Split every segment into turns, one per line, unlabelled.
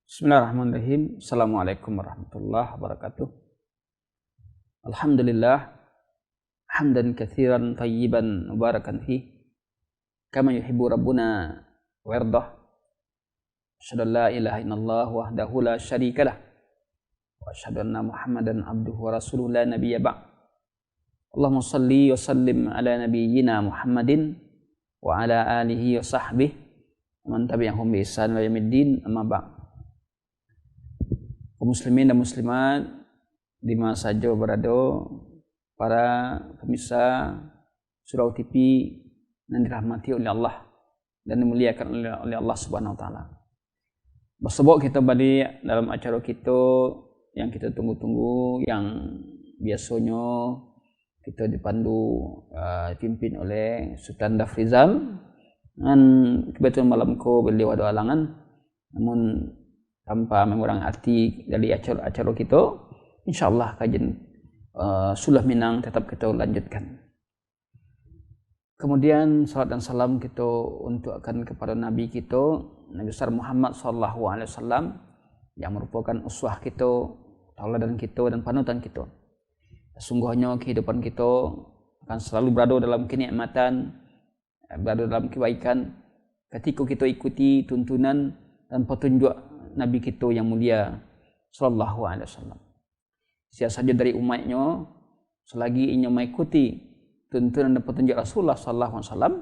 Bismillahirrahmanirrahim. Assalamualaikum warahmatullahi wabarakatuh. Alhamdulillah hamdan katsiran tayyiban mubarakan fi kama yuhibbu rabbuna wa yardah. Asyhadu an la ilaha illallah wahdahu la syarikalah wa asyhadu anna Muhammadan abduhu wa rasuluhu la nabiyya ba'd. Allahumma shalli wa sallim ala nabiyyina Muhammadin wa ala alihi wa sahbihi man tabi'ahum bi ihsan ila yaumiddin, amma ba'd. Kaum muslimin dan muslimat di mana saja berada, para pemirsa Surau TV yang dirahmati oleh Allah dan dimuliakan oleh Allah Subhanahu wa taala. Bersebut kita balik dalam acara kita yang kita tunggu-tunggu, yang biasanya kita dipandu dipimpin oleh Sultan Dafrizal, dan kebetulan malam ko beliau ada halangan, namun tanpa mengurangi arti dari acara kita, insyaallah kajian Sulah Minang tetap kita lanjutkan. Kemudian salat dan salam kita untukkan kepada Nabi kita, Nabi besar Muhammad sallallahu alaihi wasallam, yang merupakan uswah kita, tauladan kita dan panutan kita. Sesungguhnya kehidupan kita akan selalu berada dalam kenikmatan, berada dalam kebaikan ketika kita ikuti tuntunan dan petunjuk Nabi kita yang mulia sallallahu alaihi wasallam. Siapa saja dari umatnya selagi ia mengikuti tuntunan dan petunjuk Rasulullah sallallahu alaihi wasallam,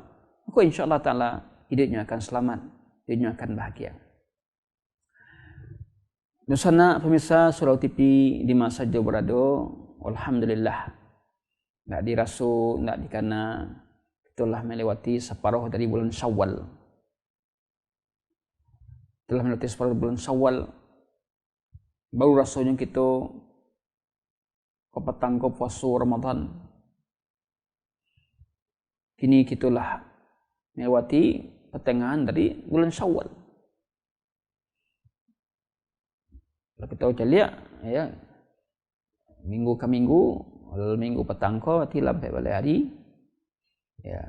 maka insyaallah taala hidupnya akan selamat, hidupnya akan bahagia. Nusana pemirsa Surau TV di masa saja berada, alhamdulillah enggak dirasu, enggak dikana telah melewati separuh dari bulan Syawal. Telah melewati separuh bulan Syawal, baru rasanya kita petang ke puasa Ramadan. Kini kita lah melewati pertengahan dari bulan Syawal. Kalau kita baca lihat, ya, minggu ke minggu, minggu petang ke berarti sampai balik hari, ya,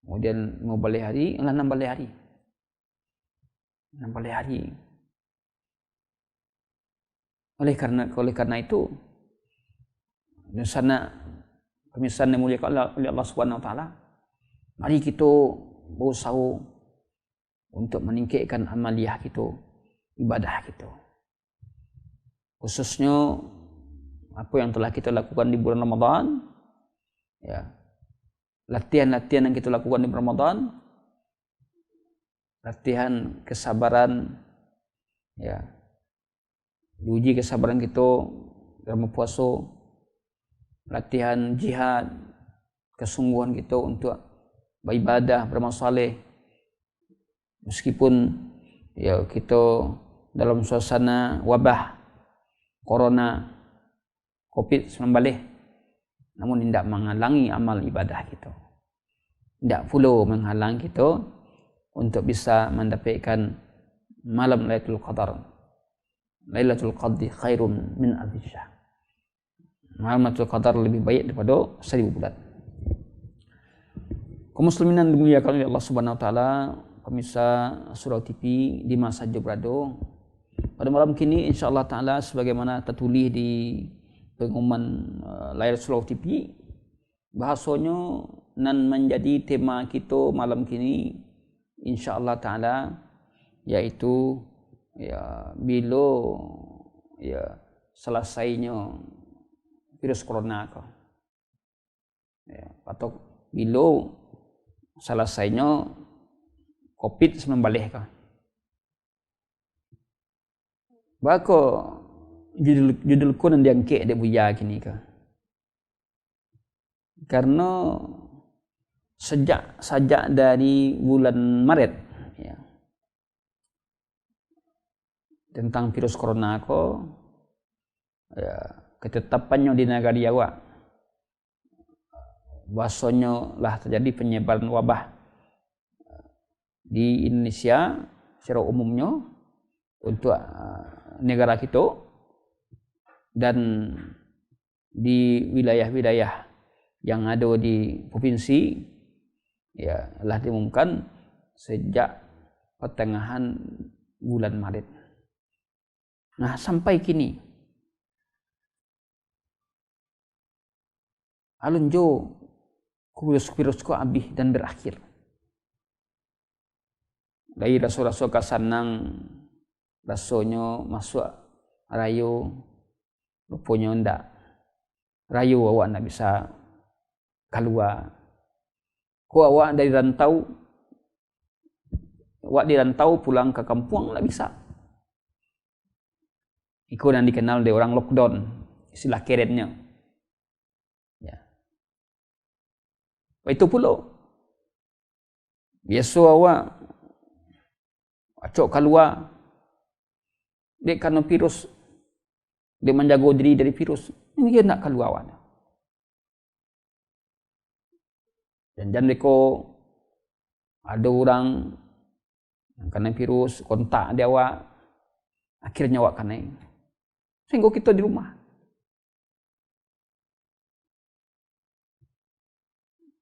kemudian mau balik hari, 6 balik hari. 6 hari. Oleh karena itu, nusana pemirsa yang mulia oleh Allah Subhanahu wa taala, mari kita berusaha untuk meningkatkan amaliyah kita, ibadah kita. Khususnya apa yang telah kita lakukan di bulan Ramadan, ya. Latihan-latihan yang kita lakukan di bulan Ramadan, latihan kesabaran, ya, diuji kesabaran kita dalam puasa, latihan jihad, kesungguhan kita untuk beribadah, beramal saleh, meskipun ya kita dalam suasana wabah corona COVID-19, namun tidak menghalangi amal ibadah kita, tidak pula menghalangi kita untuk bisa mendapatkan malam Lailatul Qadar. Lailatul Qadri khairun min alfi syahr. Malam Lailatul Qadar lebih baik daripada 1000 bulan. Kaum muslimin yang dimuliakan oleh Allah Subhanahu wa taala, pemirsa Surau TV di mana saja berada, pada malam kini insyaallah taala sebagaimana tertulis di pengumuman layar Surau TV, bahasanya nan menjadi tema kita malam kini insyaallah taala, yaitu ya bila ya selesainya virus corona ke, ya, atau bila selesainya COVID-19 ke. Bako judul ko nan diangkat dia buya kini ke. Karena sejak dari bulan Maret, ya, tentang virus corona ko, ya, ketetapannya di negara Jawa, bahasanya lah terjadi penyebaran wabah di Indonesia secara umumnya untuk negara kita, dan di wilayah-wilayah yang ada di provinsi, ya, telah diumumkan sejak pertengahan bulan Maret. Nah, sampai kini alun jo virus ko abih dan berakhir. Dari rasul-rasul kasanang rasulnya masuk rayu, rupanya ndak. Rayu awak ndak bisa keluar. Ko awak dari rantau, awak di rantau pulang ke kampung ndak bisa. Itu yang dikenal oleh orang lockdown, istilah kerennya. Ya. Itu pula. Biasa awak acok keluar. Dia karena virus, dia menjaga diri dari virus. Ini dia nak keluar awak. Dan jangan deko ada orang yang kena virus, kontak dia awak, akhirnya awak kena. Sehingga kita di rumah.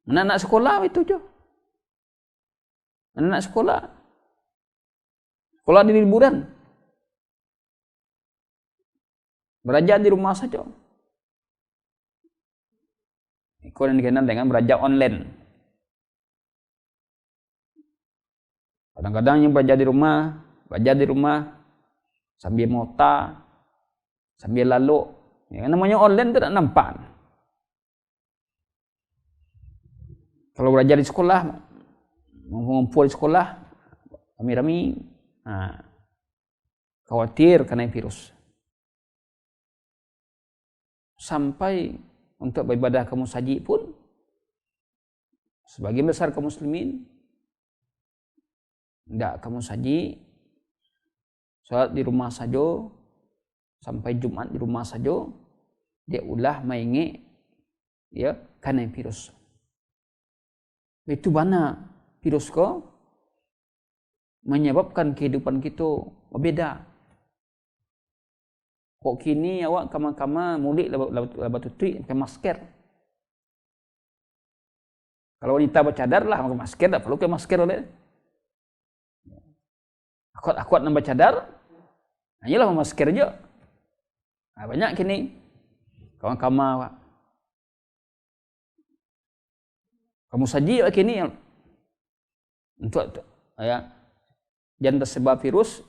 Anak-anak sekolah itu je. Anak-anak sekolah. Sekolah di liburan. Belajar di rumah saja. Itu yang dikenal dengan belajar online. Kadang-kadang yang belajar di rumah sambil mota, sambil lalu. Ya, namanya online itu tak nampak. Kalau belajar di sekolah, mengumpul di sekolah, rami-rami, khawatir kena virus. Sampai untuk beribadah kaum musajid pun, sebagian besar kaum muslimin, tidak kaum musajid, salat di rumah saja, sampai Jumat di rumah saja, dia ulah maingi, ya, kena virus. Itu mana virus ko menyebabkan kehidupan kita berbeza. Kok kini awak kama-kama mudik lebat tutui pakai masker. Kalau wanita bercadar lah pakai masker, tak perlu pakai masker oleh. Akuat nambah cadar, hanyalah pakai masker je. Nah, banyak kini kawan-kawan awak. Kamu saji kini untuk ya yang tersebab virus,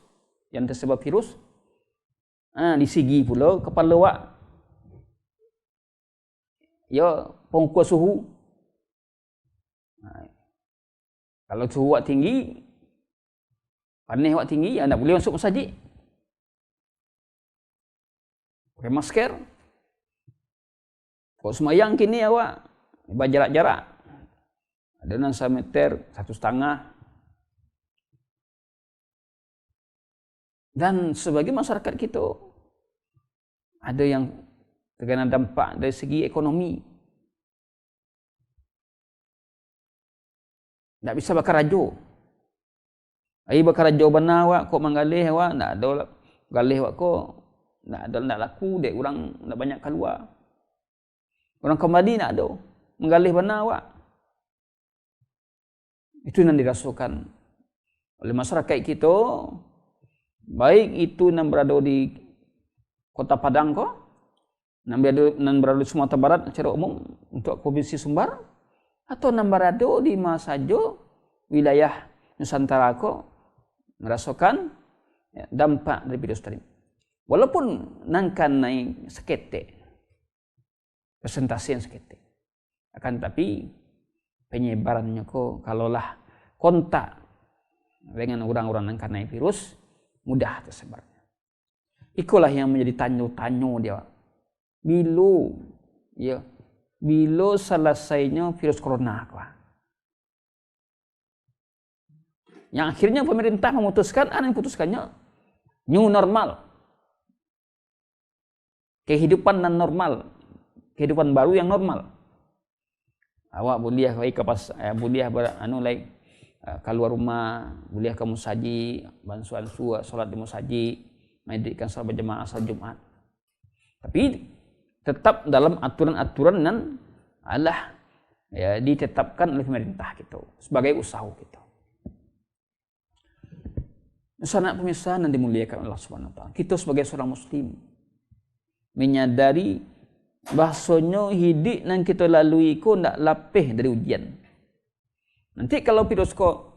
di sigi pula kepala awak. Ya, pengukur suhu. Kalau suhu awak tinggi, panas awak tinggi, ya tak boleh masuk masjid. Pakai masker. Kalau semayang kini awak berjarak-jarak. Ada 6 meter, 1,5. Dan sebagai masyarakat kita, ada yang terkena dampak dari segi ekonomi. Tak bisa bakar rajo. Ai bakar rajo benar awak, kok menggalih awak, tak ada galih awak kok. Tak laku, dek orang tak banyak keluar. Orang kembali tak ada. Menggalih benar awak. Itu yang dirasakan oleh masyarakat kita, baik itu yang berada di Kota Padang ko, yang berada di Sumatera Barat secara umum untuk Provinsi Sumbar, atau yang berada di mana saja wilayah Nusantara ko merasakan dampak dari virus tadi. Walaupun nangkan naik seketik, presentasi yang seketik, akan tapi penyebarannya kok kalaulah kontak dengan orang-orang yang kena virus mudah tersebarnya. Itulah yang menjadi tanya-tanya dia. Bila selesainya virus corona kok. Yang akhirnya pemerintah memutuskan, yang putuskannya new normal. Kehidupan non normal, kehidupan baru yang normal. Awak boleh boleh keluar rumah, boleh ke musajid, bansuan solat di musajid, mendirikan salat berjemaah salat Jumat. Tapi tetap dalam aturan-aturan yang ditetapkan oleh pemerintah gitu sebagai usaha gitu. Sanak pemirsa yang dimuliakan Allah Subhanahu wa taala. Kita sebagai seorang muslim menyadari bahasanya hidup yang kita lalui ko ndak lapih dari ujian. Nanti kalau virus ko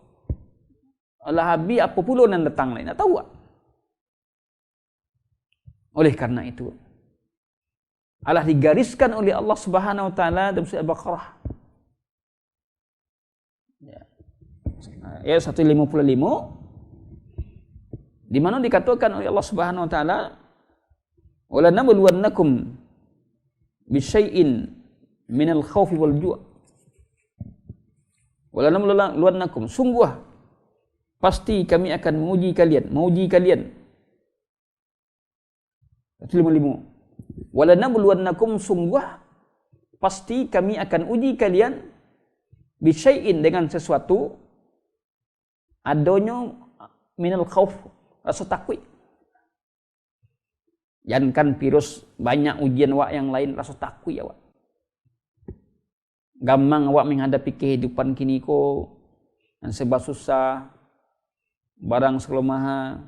Allah habis apa pula yang datang lain, tak tahu tak? Oleh karena itu Allah digariskan oleh Allah Subhanahu wa taala dalam surah Al-Baqarah. Ya. Ayat 155 di mana dikatakan oleh Allah Subhanahu wa taala wala nabluwannakum bisyai'in minal khaufi wal ju'. Wala nabluwannakum, sungguh pasti kami akan menguji kalian. 155. Wala nabluwannakum, sungguh pasti kami akan uji kalian bisyai'in, dengan sesuatu adanya minal khauf, rasa takut. Jangan kan virus banyak ujian wak yang lain rasa takut ya wak. Gampang wak menghadapi kehidupan kini ko yang serba susah, barang selemaha,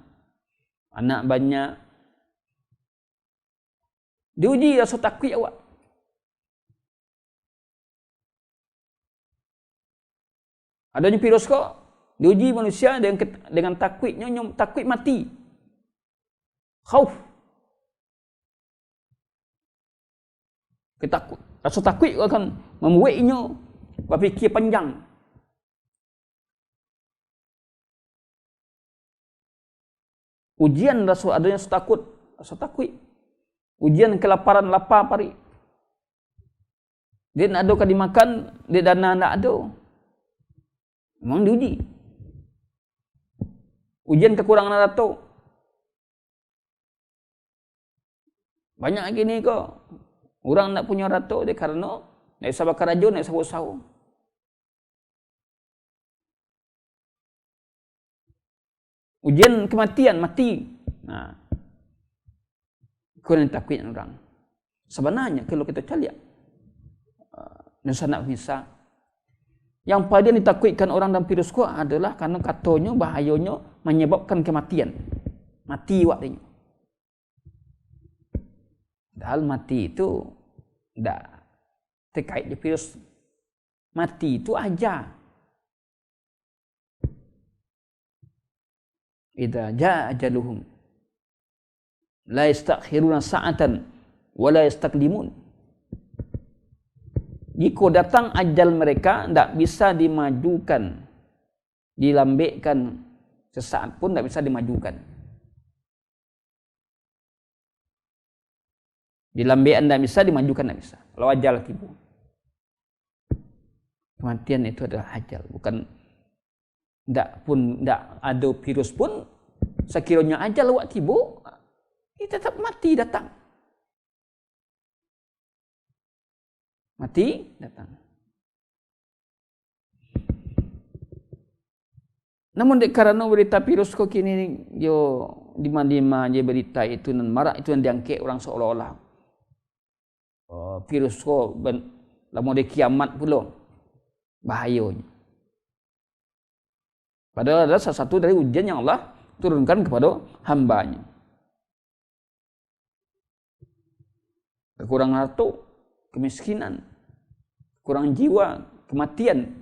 anak banyak. Diuji rasa takut ya wak. Adanya virus ko diuji manusia dengan takutnya, takut mati. Khauf. Ketakut. Rasa takut akan membuatnya berfikir panjang. Ujian rasa adanya rasa takut. Ujian kelaparan, lapar pari. Dia nak ada kan dimakan, dia dana nak ada. Memang diuji. Ujian kekurangan ratu. Banyak lagi ni kok. Orang nak punya ratu dia karena nak sabar kerajaan, nak sabar-sabar. Ujian kematian, mati. Nah. Kau yang takut orang. Sebenarnya kalau kita lihat sanak misal, yang paling ditakutkan orang dalam virus ko adalah karena katanya bahayanya menyebabkan kematian. Mati waktunya. Padahal mati itu tidak terkait dengan virus. Mati itu aja. Idza jaa ajaluhum la yastakhiruna sa'atan wa la yastaqdimun. Jika datang ajal mereka, tidak bisa dimajukan, dilambekkan sesaat pun tidak bisa dimajukan. Dilambekkan tidak bisa, dimajukan tidak bisa. Kalau ajal tiba. Kematian itu adalah ajal, bukan tidak ada virus pun. Sekiranya ajal waktu tiba, kita tetap mati datang. Mati datang. Namun karena berita virus kok kini yo di mana je berita itu dan marak itu yang diangkat orang seolah-olah virus kok lama de kiamat pula bahayanya. Padahal adalah salah satu dari ujian yang Allah turunkan kepada hambanya. Kekurangan harta, kemiskinan, kurang jiwa, kematian,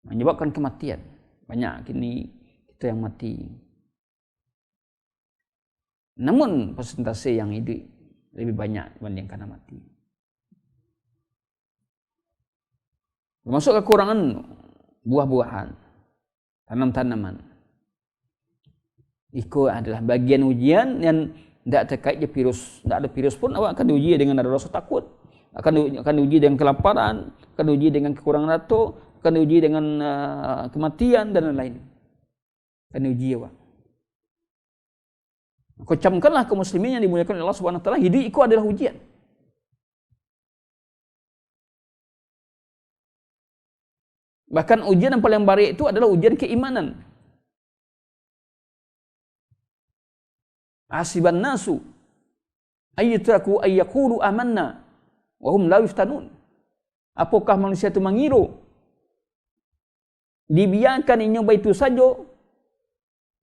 menyebabkan kematian. Banyak kini kita yang mati. Namun persentase yang hidup lebih banyak dibandingkan yang mati. Termasuk kekurangan buah-buahan, tanam-tanaman. Itu adalah bagian ujian yang tidak terkait dengan virus. Tidak ada virus pun awak akan diuji dengan ada rasa takut. Akan diuji dengan kelaparan, akan diuji dengan kekurangan harta, akan diuji dengan kematian dan lain-lain. Akan diuji awak. Kau camkanlah kaum muslimin yang dimuliakan oleh Allah Subhanahu wa taala, hidup itu adalah ujian. Bahkan ujian yang paling baik itu adalah ujian keimanan. Hasiban nasu ayyutraku ayyaqulu amanna wa hum la yuftanun. Apakah manusia itu mengira dibiarkan inya begitu saja,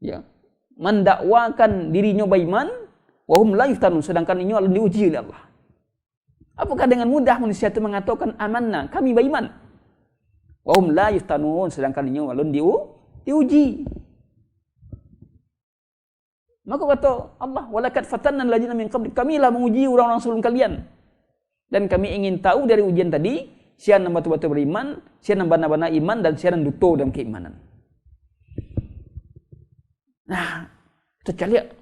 ya, mendakwakan dirinya beriman, wahum la yuftanun, sedangkan ini Allah diuji oleh Allah. Apakah dengan mudah manusia itu mengatakan amanna, kami beriman, wahum la yuftanun, sedangkan ini Allah diuji. Maka kata Allah, walakad fatanna alladziina min qablik, kamilah menguji orang-orang sebelum kalian. Dan kami ingin tahu dari ujian tadi, siapa yang betul-betul beriman, siapa yang benar-benar iman, dan siapa yang duto dalam keimanan. Nah, kita lihat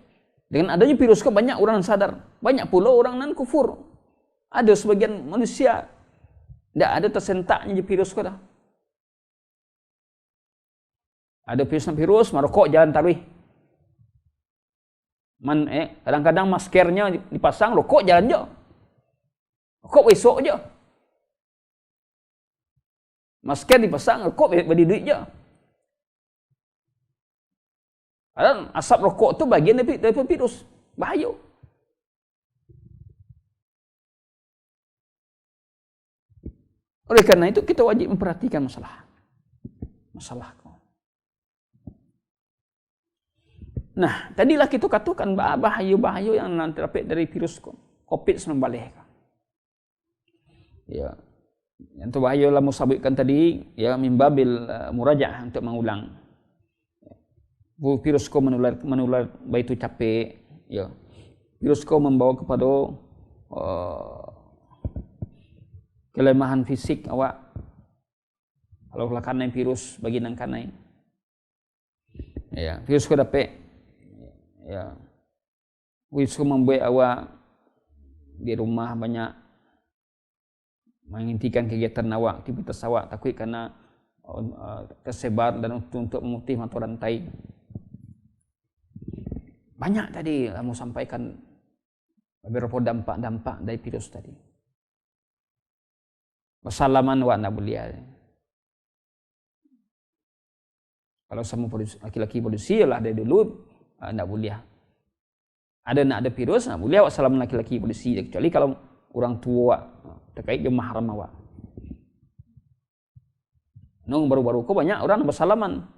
dengan adanya virus kok banyak orang sadar, banyak pula orang nan kufur. Ada sebagian manusia tidak ada tersentaknya di virus kok dah. Ada virus merokok jalan tarawih. Kadang-kadang maskernya dipasang, rokok jalan je. Rokok besok je. Masker dipasang, rokok beri duit je. Padahal asap rokok tu bagian dari virus. Bahaya. Oleh karena itu kita wajib memperhatikan masalah. Nah, tadilah kita katakan bahaya-bahaya yang terdapat dari virus COVID-19. Ya. Yang bahaya lah musabitkan tadi, ya, mimbabil murajaah, untuk mengulang. Virus menular baitu capek, ya. Virus membawa kepada kelemahan fisik awak. Kalau kanai virus bagi nang kanai. Ya, virus dapat, ya. Virus membuat awak di rumah banyak menghentikan kegiatan awak, aktivitas awak, takut karena tersebar dan untuk memutih mata rantai. Banyak tadi kamu sampaikan beberapa dampak-dampak dari virus tadi. Bersalaman awak nak boleh. Kalau sama laki-laki polisi lah dari dulu nak boleh. Ada virus nak boleh awak salaman laki-laki polisi, kecuali kalau orang tua awak terkait dengan mahram awak. Nong baru-baru kok banyak orang bersalaman.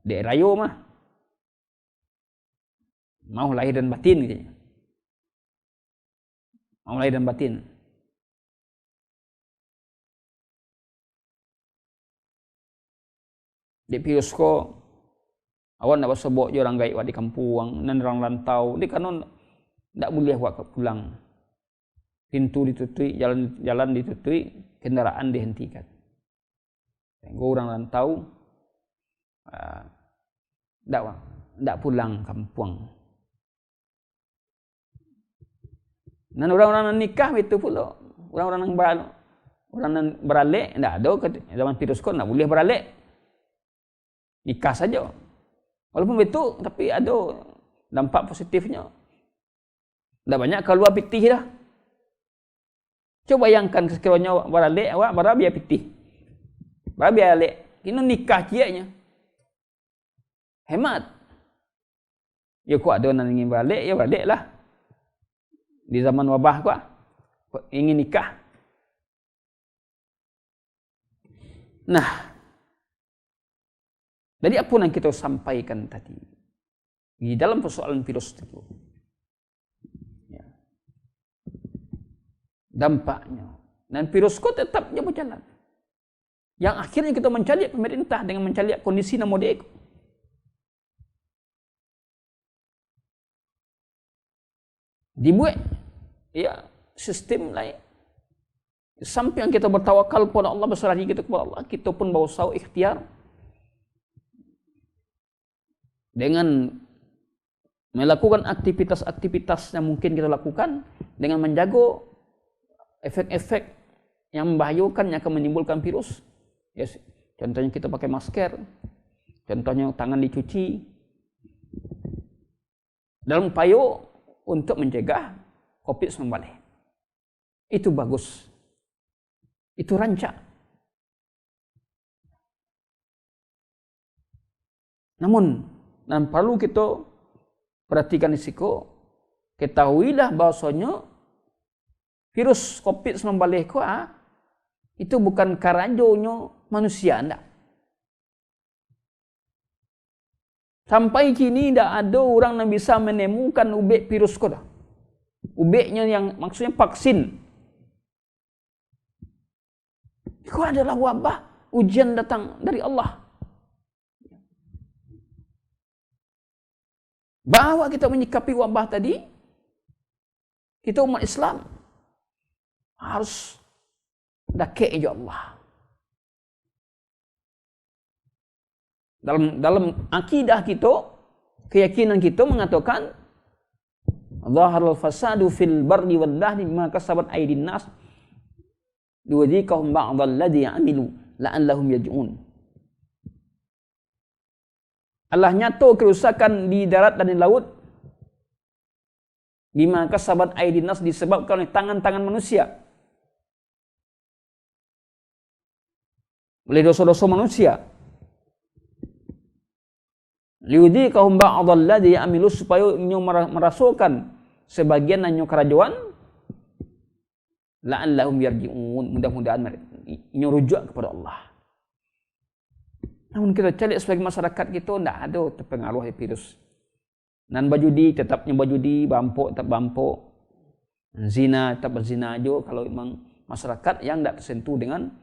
Di rayo mah. Mau lahir dan batin gitu. Mau lahir dan batin. Di virus ko awak nak bersobok je orang gaib awak di kampung, nan orang lantau. Di kanon tak boleh awak pulang. Pintu ditutup, jalan ditutup, kendaraan dihentikan. Tengok orang rantau, tak pulang kampung. Dan orang-orang nikah itu pula, orang-orang beralik, tak ada zaman virus kau tak boleh beralik. Nikah saja. Walaupun betul, tapi ada dampak positifnya. Dah banyak keluar pitih dah. Coba bayangkan sekiranya beralik awak biar pitih. Biar alik. Kena nikah ciaknya. Hemat. Ya kuat ada orang ingin balik, ya baliklah. Di zaman wabah kuat ingin nikah. Nah, jadi apa yang kita sampaikan tadi di dalam persoalan virus itu, ya, dampaknya, dan virus itu tetapnya berjalan. Yang akhirnya kita mencari pemerintah dengan mencari kondisi nama dia. Dibuat ya sistem lain. Sampai yang kita bertawakal kepada Allah, berserah diri kita kepada Allah, kita pun bawa saw ikhtiar dengan melakukan aktivitas-aktivitas yang mungkin kita lakukan dengan menjaga efek-efek yang membahayakan yang akan menimbulkan virus. Yes. Contohnya kita pakai masker, contohnya tangan dicuci, dalam upaya untuk mencegah COVID-19. Itu bagus. Itu rancak. Namun, dan perlu kita perhatikan risiko, ketahuilah bahasanya virus COVID-19 itu bukan karajonya manusia, enggak. Sampai kini tidak ada orang yang bisa menemukan ubek virus dah. Ubeknya yang maksudnya vaksin. Itu adalah wabah, ujian datang dari Allah. Bahwa kita menyikapi wabah tadi, kita umat Islam harus dakik ya Allah. Dalam akidah kita, keyakinan kita mengatakan Zaharul fasadu fil barri wal bahri bima kasabat aydin nas liwadhiqahum ba'dal ladzi amilu la'allahum yarji'un. Allah nyata kerusakan di darat dan di laut bima kasabat aydin nas disebabkan oleh tangan-tangan manusia. Oleh dosa-dosa manusia. Liudhiqahum ba'dal ladzi amilu supaya merasukan sebagian hanya kerajaan la'allahum yarji'un, mudah-mudahan mereka rujuk kepada Allah. Namun kita cari sebagai masyarakat kita tidak ada terpengaruh virus. Nan bajudi tetap nyoba judi, bampuk tetap bampuk, zina tetap berzina aja kalau memang masyarakat yang tidak tersentuh dengan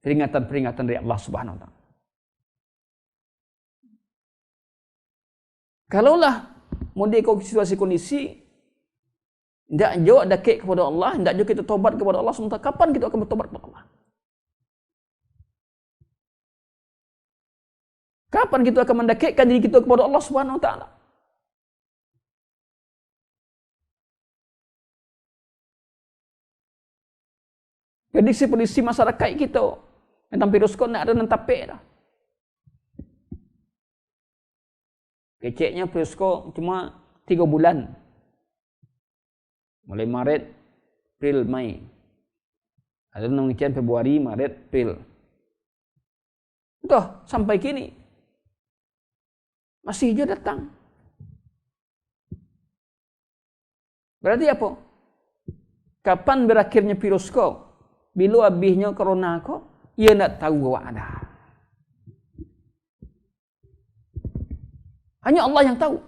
peringatan-peringatan dari Allah Subhanahu wa taala. Kalaulah model situasi kondisi tidak jauh dakik kepada Allah, tidak jauh kita tobat kepada Allah, sementara kapan kita akan bertobat kepada Allah? Kapan kita akan mendakikkan diri kita kepada Allah Subhanahu wa taala? Prediksi-prediksi masyarakat kita tentang virus corona tidak ada nentape dah. Keceknya virus corona cuma 3 bulan. Mulai Maret, April, Mei. Ada demikian Februari, Maret, April. Tuh, sampai kini masih juga datang. Berarti apa? Kapan berakhirnya virus kau? Bila habisnya corona kau? Ia nak tahu bahwa ada. Hanya Allah yang tahu.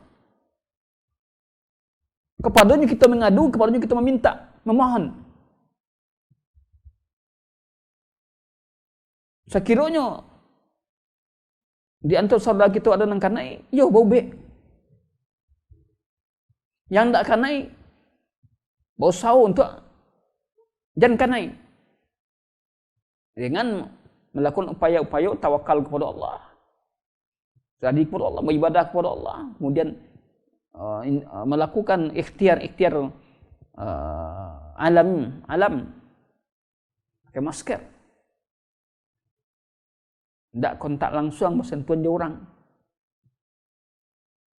Kepadanya kita mengadu, kepadanya kita meminta, memohon. Sekiranya di antara saudara kita ada yang kanai, yo bau bek. Yang tak kanai, bau sawo untuk jangan kanai. Dengan melakukan upaya-upaya tawakal kepada Allah. Jadi kepada Allah, beribadah kepada Allah, kemudian melakukan ikhtiar alam pakai masker, tidak kontak langsung bersentuhan dengan orang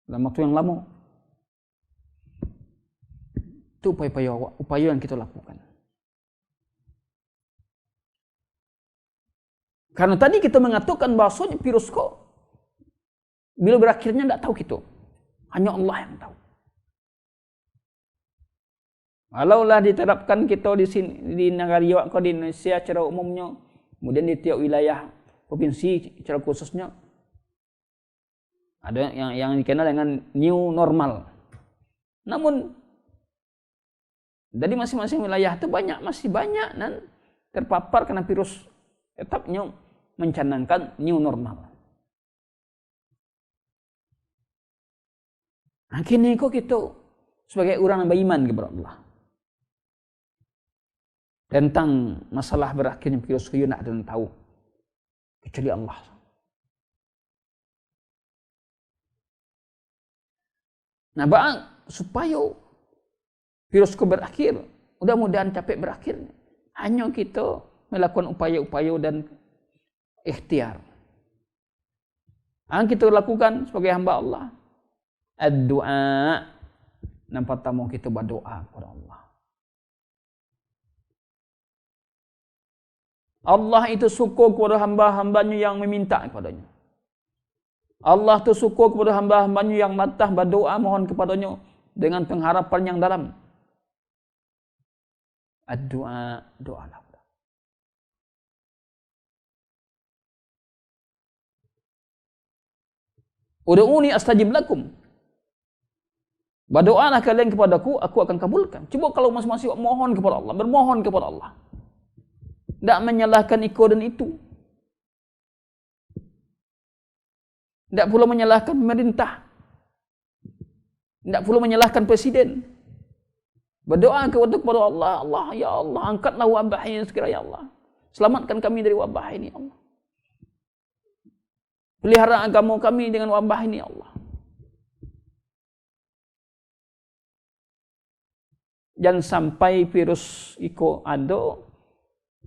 dalam waktu yang lama. Itu upaya yang kita lakukan. Karena tadi kita mengatakan bahasanya virus kok bila berakhirnya tidak tahu kita. Hanya Allah yang tahu. Kalaulah diterapkan kita di sini di negara Jawa di Indonesia secara umumnya, kemudian di tiap wilayah provinsi secara khususnya ada yang dikenal dengan new normal. Namun dari masing-masing wilayah itu masih banyak dan terpapar karena virus tetapnya mencanangkan new normal. Akhirnya kok kita sebagai orang yang beriman kepada Allah tentang masalah berakhirnya virus corona dan tahu kecuali Allah. Nah, bang supaya virus corona berakhir, mudah-mudahan capek berakhir. Hanya kita melakukan upaya-upaya dan ikhtiar. Yang kita lakukan sebagai hamba Allah. Ad-du'a. Nampak tamu kita berdoa kepada Allah. Allah itu syukur kepada hamba-hambanya yang meminta kepadanya. Allah itu syukur kepada hamba-hambanya yang matah berdoa mohon kepadanya dengan pengharapan yang dalam. Ad-du'a, doalah. Ud'uni astajib lakum. Berdoalah kalian kepadaku, aku akan kabulkan. Coba kalau masing-masing mohon kepada Allah, bermohon kepada Allah. Tidak menyalahkan iko dan itu. Tidak pula menyalahkan pemerintah. Tidak pula menyalahkan presiden. Berdoa kepada Allah, Allah, ya Allah, angkatlah wabah ini segera ya Allah. Selamatkan kami dari wabah ini ya Allah. Pelihara agama kami dengan wabah ini ya Allah. Jangan sampai virus iko ada,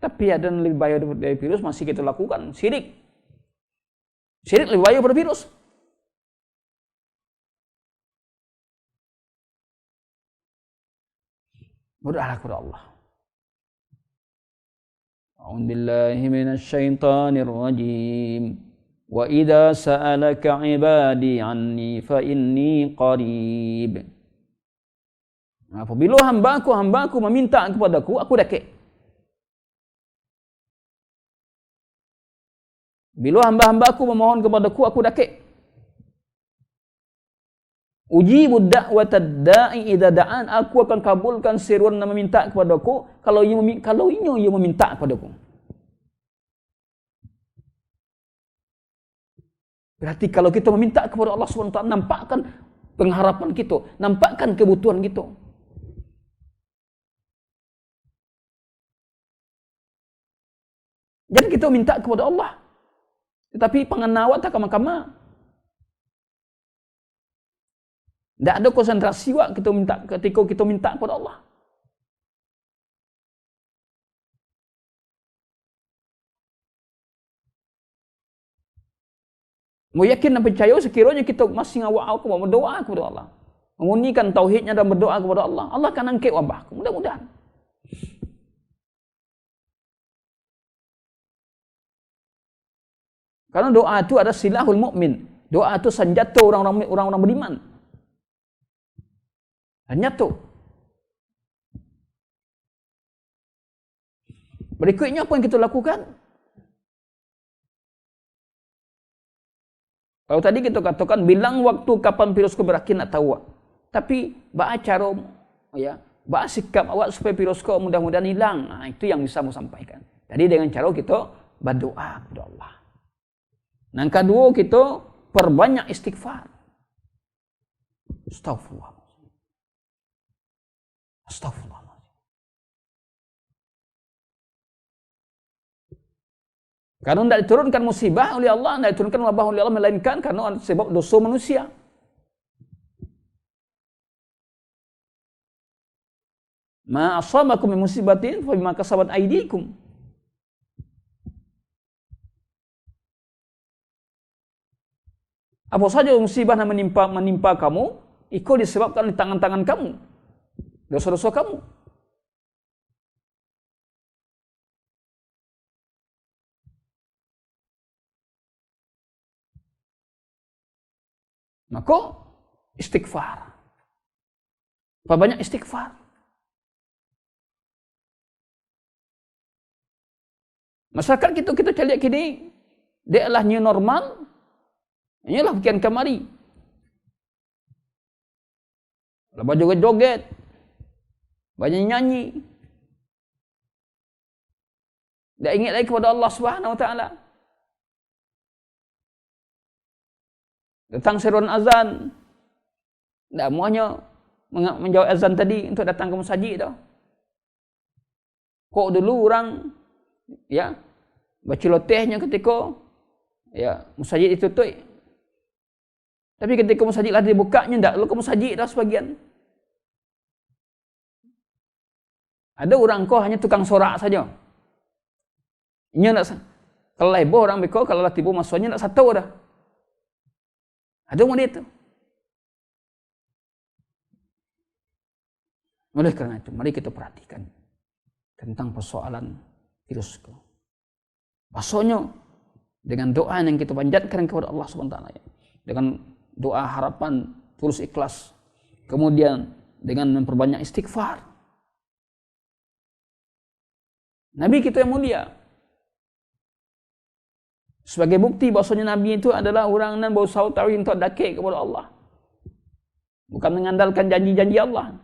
tapi ada yang lebih bahaya dari virus masih kita lakukan. Syirik. Syirik lebih bahaya daripada virus. Berdoalah kepada Allah. A'udzu billahi minasy syaithanir rajim. Wa idza sa'alaka 'ibadi 'anni fa inni qarib. Apabila hamba-Ku meminta kepadaku, aku dekat. Bila hamba-Ku memohon kepadaku, aku dekat. Ujibu da'watad da'i idza da'an, aku akan kabulkan seruan yang meminta kepadaku kalau ia meminta kepadaku. Berarti kalau kita meminta kepada Allah SWT, nampakkan pengharapan kita, nampakkan kebutuhan kita. Jangan kita minta kepada Allah, tetapi pengenawat kama-kama. Tidak ada konsentrasi ketika kita minta kepada Allah. Mau yakin dan percaya sekiranya kita masih ngawal berdoa kepada Allah, memurnikan tauhidnya dan berdoa kepada Allah, Allah akan angkat wabah. Mudah-mudahan. Karena doa itu ada silahul mukmin. Doa itu senjata orang-orang beriman. Senjata. Berikutnya apa yang kita lakukan? Kalau tadi kita katakan bilang waktu kapan virus berakhir nak tahu. Tapi bagaimana cara ya, bagaimana sikap awak supaya virus mudah-mudahan hilang. Nah, itu yang bisa mau sampaikan. Jadi dengan cara kita berdoa kepada Allah. Yang kedua kita perbanyak istighfar. Astagfirullah. Astagfirullah. Karena tidak diturunkan musibah oleh Allah, tidak diturunkan wabah oleh Allah, melainkan karena sebab dosa manusia. Ma asabakum min musibatin fa bima kasabat aydikum. Apa saja musibah yang menimpa kamu, itu disebabkan di tangan-tangan kamu, dosa-dosa kamu. Maka istighfar. Banyak istighfar. Masyarakat kita lihat kini, dia adalah new normal. Inilah kian kemari. Lepas joget-joget, banyak nyanyi. Tak ingat lagi kepada Allah Subhanahu Wa Taala. Datang seruan azan, tak muanya menjawab azan tadi untuk datang ke masjid dah. Kok dulu orang ya baca lotehnya ketika ya masjid ditutup. Tapi ketika masjid lah dibukanya, tak lalu ke masjid dah sebagian. Ada orang kau hanya tukang sorak saja. Nya nak kalau lebar orang beko kalau lah tiba masuknya nak satu dah. Ada model itu. Oleh kerana itu, mari kita perhatikan tentang persoalan virus. Maksudnya dengan doa yang kita panjatkan kepada Allah SWT, dengan doa harapan tulus ikhlas, kemudian dengan memperbanyak istighfar. Nabi kita yang mulia Sebagai bukti bahwasanya Nabi itu adalah orang yang berusaha tauhid untuk dakik kepada Allah. Bukan mengandalkan janji-janji Allah.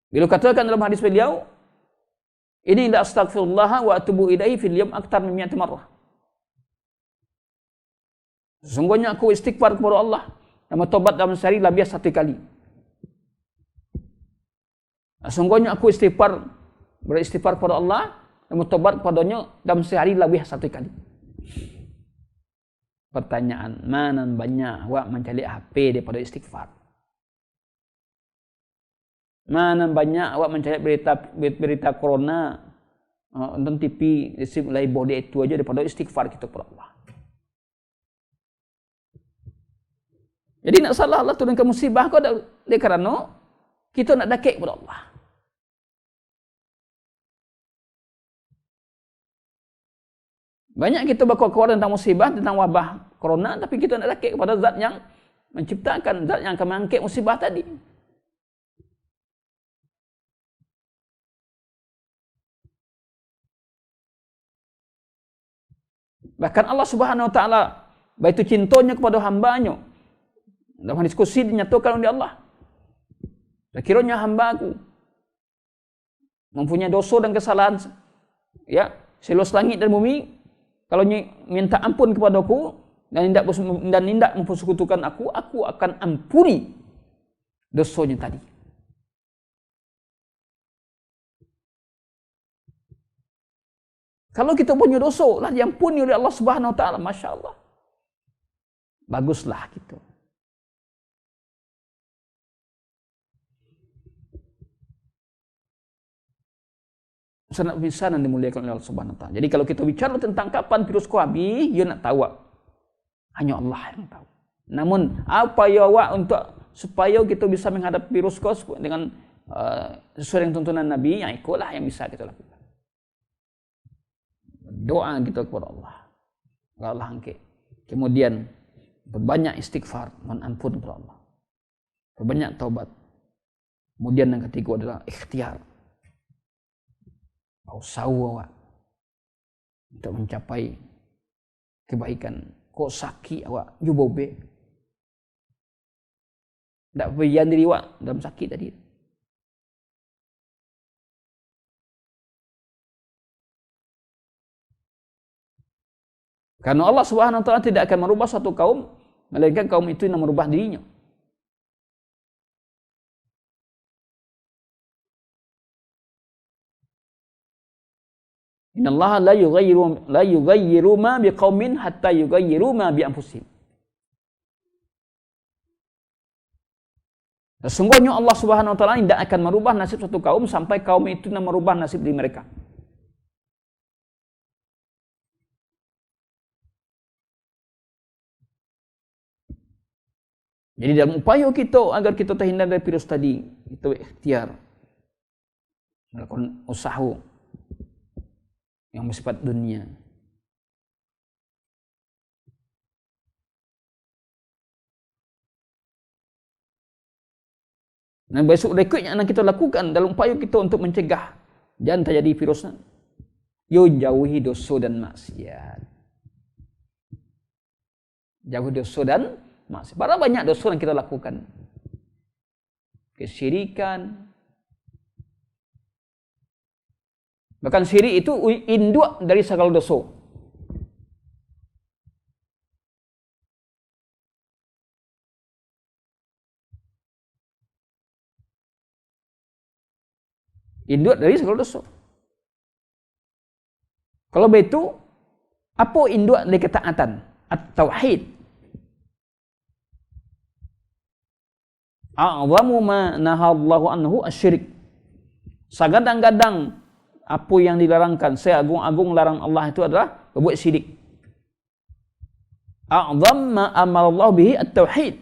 Beliau katakan dalam hadis beliau, ini la astaghfirullah wa atubu ilaihi fil yawm akthar min 100 marrah. Sesungguhnya aku istighfar kepada Allah dan bertobat dalam sehari lebih 1 kali. Sesungguhnya aku beristighfar kepada Allah dan bertobat kepadanya dalam sehari lebih 1 kali. Pertanyaan, mana banyak awak mencari HP daripada istighfar? Mana banyak awak mencari berita corona nonton TV, mulai body itu aja daripada istighfar kita kepada Allah. Jadi nak salah Allah turunkan musibah kau dah kerana kita nak dakik kepada Allah. Banyak kita berkuar tentang musibah, tentang wabah corona, tapi kita nak dakik kepada zat yang menciptakan, zat yang akan mengangkat musibah tadi. Bahkan Allah Subhanahu Wa Taala, baik itu cintanya kepada hamba-Nya, dalam diskusi dinyatakan oleh Allah, sekiranya hamba aku mempunyai dosa dan kesalahan, ya, seluas langit dan bumi, kalau minta ampun kepadaku dan tidak mempersekutukan aku akan ampuni dosanya tadi. Kalau kita punya dosa, lah diampuni oleh Allah Subhanahu Wa Taala, masya Allah, baguslah gitu. Sangat bisa dan dimuliakan oleh Allah Subhanahu Wa Taala. Jadi kalau kita bicara tentang kapan virus itu habis, you nak tahu, hanya Allah yang tahu. Namun apa ya awak untuk supaya kita bisa menghadapi virus itu dengan sesuai dengan tuntunan Nabi, yang ikutlah yang bisa kita lakukan. Doa kita kepada Allah, Allah angkat. Kemudian berbanyak istighfar, mohon ampun kepada Allah. Berbanyak taubat. Kemudian yang ketiga adalah ikhtiar. Usaha awak untuk mencapai kebaikan. Kok sakit awak, you bobe. Tak berdiam diri awak dalam sakit tadi. Karena Allah Subhanahu Wa Taala tidak akan merubah satu kaum, melainkan kaum itu yang merubah dirinya. Innallaha la yughayyiru ma biqaumin hatta yughayyiru ma bi anfusihim. Sesungguhnya Allah Subhanahu Wa Taala tidak akan merubah nasib satu kaum sampai kaum itu merubah nasib diri mereka. Jadi dalam upaya kita agar kita terhindar dari virus tadi, kita ikhtiar melakukan usaha yang bersifat dunia. Nah, besok berikutnya yang kita lakukan dalam upaya kita untuk mencegah jangan terjadi virusnya, yo jauhi dosa dan maksiat. Jauhi dosa dan maksiat. Berapa banyak dosa yang kita lakukan? Kesyirikan. Bahkan syirik itu induk dari segala dosa. Induk dari segala dosa. Kalau begitu, apa induk dari ketaatan? At-tauhid. A'zamu ma nahallahu anhu asyirik. Sagadang-gadang apa yang dilarangkan, seagung-agung larang Allah itu adalah berbuat syirik. A'zam ma amarallahu bihi at-tauhid.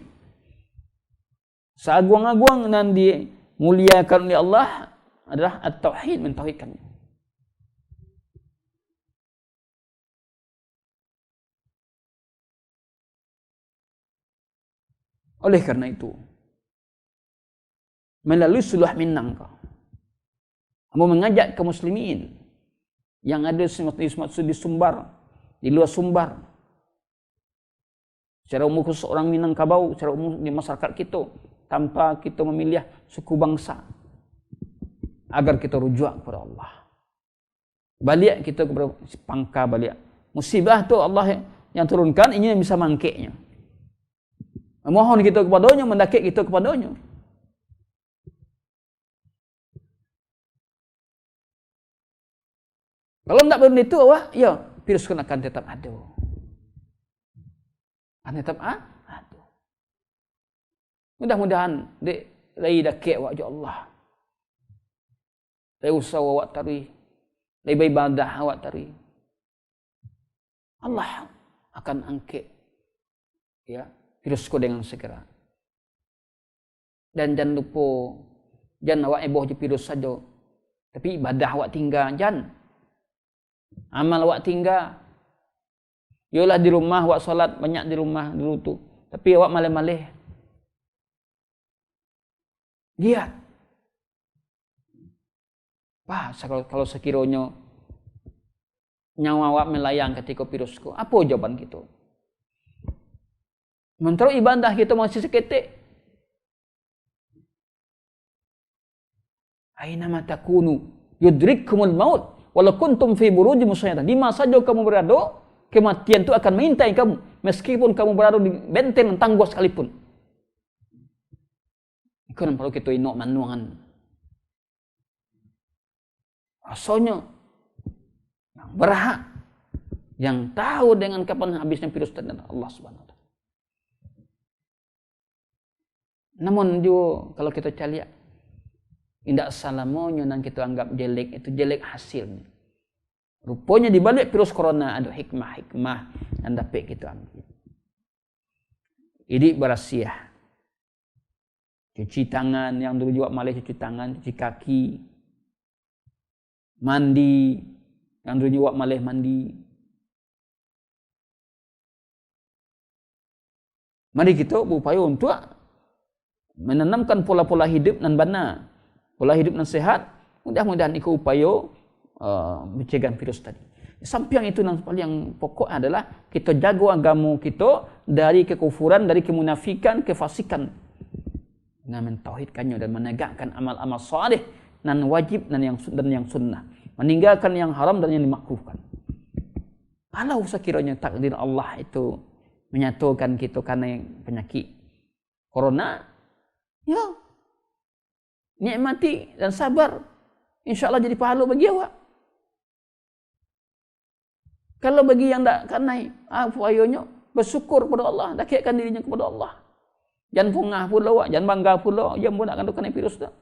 Seagung-agung dan dimuliakan oleh Allah adalah at-tauhid, mentauhidkannya. Oleh karena itu, melalui Suluh Minang Ambo mengajak kaum muslimin yang ada di Sumbar, di luar Sumbar. Secara umum khusus orang Minangkabau, secara umum di masyarakat kita, tanpa kita memilih suku bangsa, agar kita rujuk kepada Allah. Balik kita kepada pangkal balik. Musibah tu Allah yang turunkan, ini yang bisa mangkiknya. Mohon kita kepadanya, mendakik kita kepadanya. Kalau tidak benda itu, ya virus akan tetap ada. Akan tetap ada. Mudah-mudahan lagi dakik awak je Allah. Lagi usah awak tari. Lagi beribadah awak tari. Allah akan angkat ya virusku dengan segera. Dan jangan lupa, jangan awak eboh je virus saja. Tapi ibadah awak tinggal, jangan. Amal awak tinggal. Yolah di rumah awak solat banyak di rumah dulu tu. Tapi awak malih-malih. Lihat. Kalau sekiranya nyawa awak melayang ketika virusku, apa jawaban kita? Mentera ibadah kita masih seketik. Aina ma takunu yudrikkumul maut walau kuntum fi burujin musyayyada. Di mana saja kamu berada, kematian itu akan mengintai kamu meskipun kamu berada di benteng tangguh sekalipun. Kan perlu kita inok manuangan. Rasanya yang berhak, yang tahu dengan kapan habisnya virus tadi Allah Subhanahu wa taala. Namun juga kalau kita lihat, tidak salamonya dan kita anggap jelek, itu jelek hasilnya. Rupanya di balik virus corona ada hikmah-hikmah yang dapat kita ambil. Ini berasiah. Cuci tangan, yang dulu juga malah cuci tangan, cuci kaki. Mandi, yang dulu juga malah mandi. Mari kita berupaya untuk menanamkan pola-pola hidup nan benar. Pola hidup nan sehat, mudah-mudahan ikut upaya mencegah virus tadi. Samping itu yang paling pokok adalah kita jaga agama kita dari kekufuran, dari kemunafikan, kefasikan. Dengan mentauhidkannya dan menegakkan amal-amal saleh nan wajib dan yang sunnah. Meninggalkan yang haram dan yang dimakruhkan. Kalau sekiranya takdir Allah itu menyatukan kita karena penyakit corona, ya nikmati dan sabar. InsyaAllah jadi pahala bagi awak. Kalau bagi yang tak kanai, ayonya bersyukur kepada Allah, dakikkan dirinya kepada Allah. Jangan pungah pula awak, jangan bangga pula, jangan pun nak kena virus dah.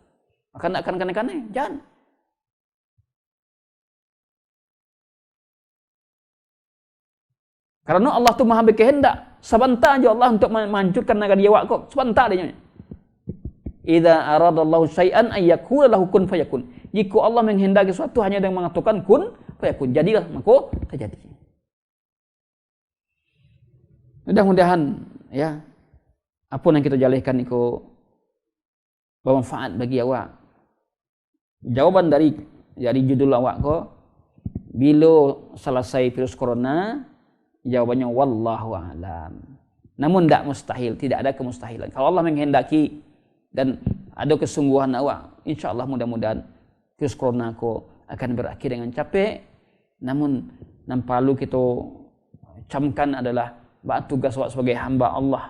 Akan kanai, jangan. Karena Allah tu maha berkehendak. Sebentar je Allah untuk menghancurkan negara awak kau. Sebentar dia. Idza aradallahu syai'an ay yakuna lahu kun fayakun. Jika Allah menghendaki sesuatu hanya dengan mengatakan kun fayakun, jadilah maka terjadi. Mudah-mudahan ya apa yang kita jalankan itu bermanfaat bagi awak. Jawaban dari judul awak kau, bila selesai virus corona, jawabannya wallahu a'lam. Namun tidak mustahil, tidak ada kemustahilan. Kalau Allah menghendaki dan ada kesungguhan awak, insyaAllah mudah-mudahan virus corona ko akan berakhir dengan capek. Namun yang perlu kita camkan adalah tugas awak sebagai hamba Allah.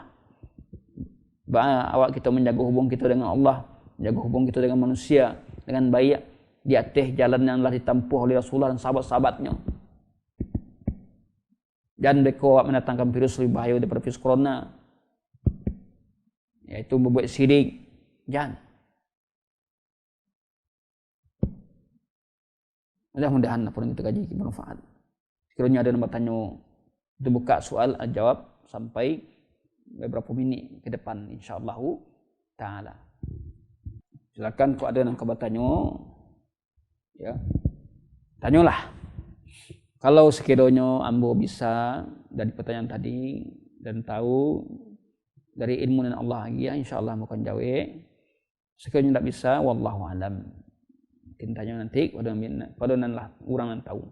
Awak kita menjaga hubung kita dengan Allah, menjaga hubung kita dengan manusia dengan baik di atas jalan yang telah ditempuh oleh Rasulullah dan sahabat-sahabatnya. Dan mereka mendatangkan virus lebih bahaya daripada virus corona, yaitu berbuat syirik. Jangan. Mudah-mudahan apa yang kita kaji bermanfaat. Sekiranya ada yang bertanya, kita buka soal jawab sampai beberapa minit ke depan insyaAllah ta'ala. Silakan kalau ada yang bertanya, ya, tanyalah. Kalau sekiranya ambo bisa dari pertanyaan tadi dan tahu dari ilmu dan Allah lagi, ya insyaAllah akan jawab. Sekiranya tidak bisa, wallahu alam. tanya nanti pada nanlah orang yang tahu.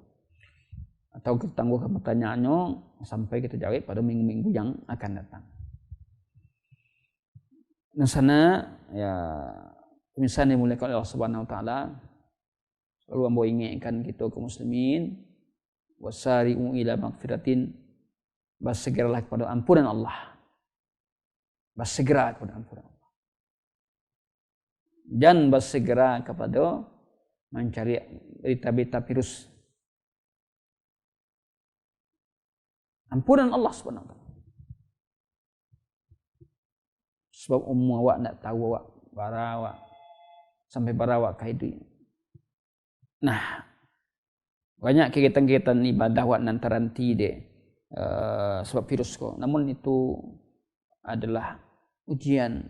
Atau kita tangguhkan pertanyaannya sampai kita jawab pada minggu-minggu yang akan datang. Di sana ya misalnya dimuliakan oleh Allah Subhanahu wa taala, selalu ambo ingatkan kita kaum muslimin wasari'u ila magfiratin, bersegeralah kepada ampunan Allah. Bersegera kepada ampunan Allah. Dan bersegera kepada mencari berita-berita virus ampunan Allah Subhanahu wa taala. Sebab awak nak tahu awak barawak sampai barawak kaidu. Nah, banyak kegiatan-kegiatan ibadah awak nan terhenti deh sebab virus kok. Namun itu adalah ujian.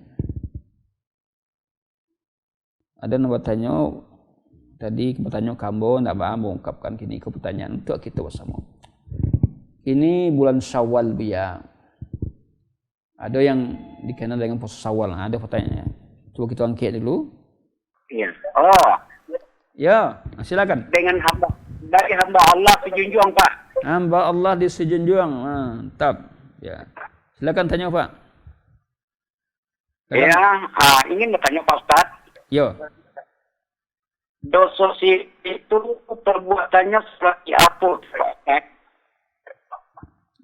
Ada yang bertanya tadi bertanya kamu nak mengungkapkan kini ke pertanyaan untuk kita bersama. Ini bulan Syawal biya. Ada yang dikenal dengan puasa Syawal. Ada pertanyaannya. Coba kita angkat dulu.
Iya. Oh.
Ya, silakan.
Dengan dari hamba Allah sejunjung, Pak.
Hamba Allah di sejunjung. Mantap. Ya. Silakan tanya, Pak.
Ya, ingin bertanya Pak Ustaz.
Ya.
Dosa itu perbuatannya seperti apa?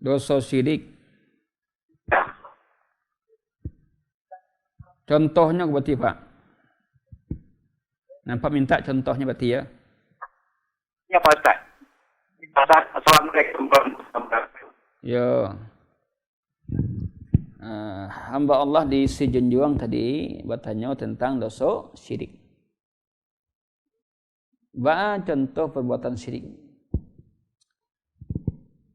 Dosa syirik.
Ya.
Contohnya berarti Pak. Nampak minta contohnya berarti ya?
Ya Pak Ustaz. Assalamualaikum warahmatullahi wabarakatuh.
Ya. Hamba Allah di sejunjung tadi bertanya tentang dosa syirik. Contoh perbuatan syirik.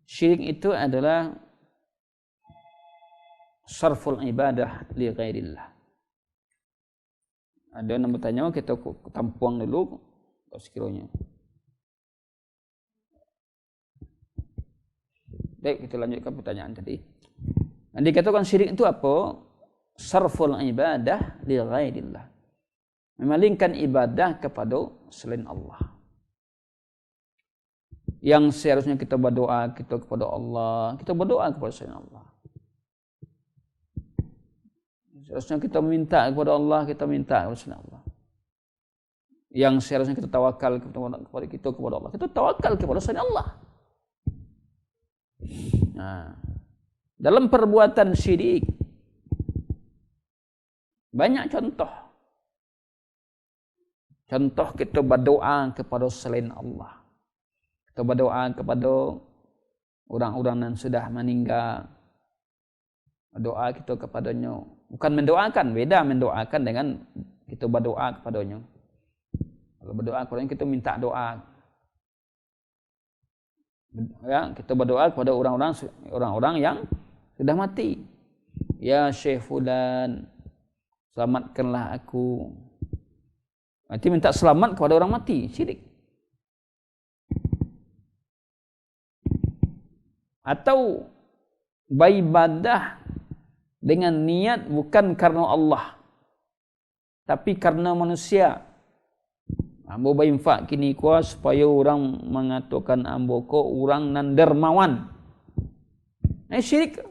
Syirik itu adalah sarful ibadah li ghairillah. Ada yang bertanya, kita tampuang dulu sekiranya. Baik, kita lanjutkan pertanyaan tadi. Yang dikatakan syirik itu apa? Sarful ibadah li ghairillah. Memalingkan ibadah kepada selain Allah. Yang seharusnya kita berdoa kita kepada Allah, kita berdoa kepada selain Allah. Seharusnya kita minta kepada Allah, kita minta kepada selain Allah. Yang seharusnya kita tawakal kepada Allah, kita tawakal kepada selain Allah. Nah, dalam perbuatan syirik banyak contoh. Contoh kita berdoa kepada selain Allah. Kita berdoa kepada orang-orang yang sudah meninggal. Doa kita kepadanya. Bukan mendoakan, beda mendoakan dengan kita berdoa kepadanya. Kalau berdoa kepadanya kita minta doa. Ya, kita berdoa kepada orang-orang yang sudah mati. Ya Syekh Fulan, selamatkanlah aku. Nanti minta selamat kepada orang mati, syirik. Atau beribadah dengan niat bukan karena Allah, tapi karena manusia. Ambo berinfak kini kuas supaya orang mengatakan ambo ko orang nan dermawan. Syirik.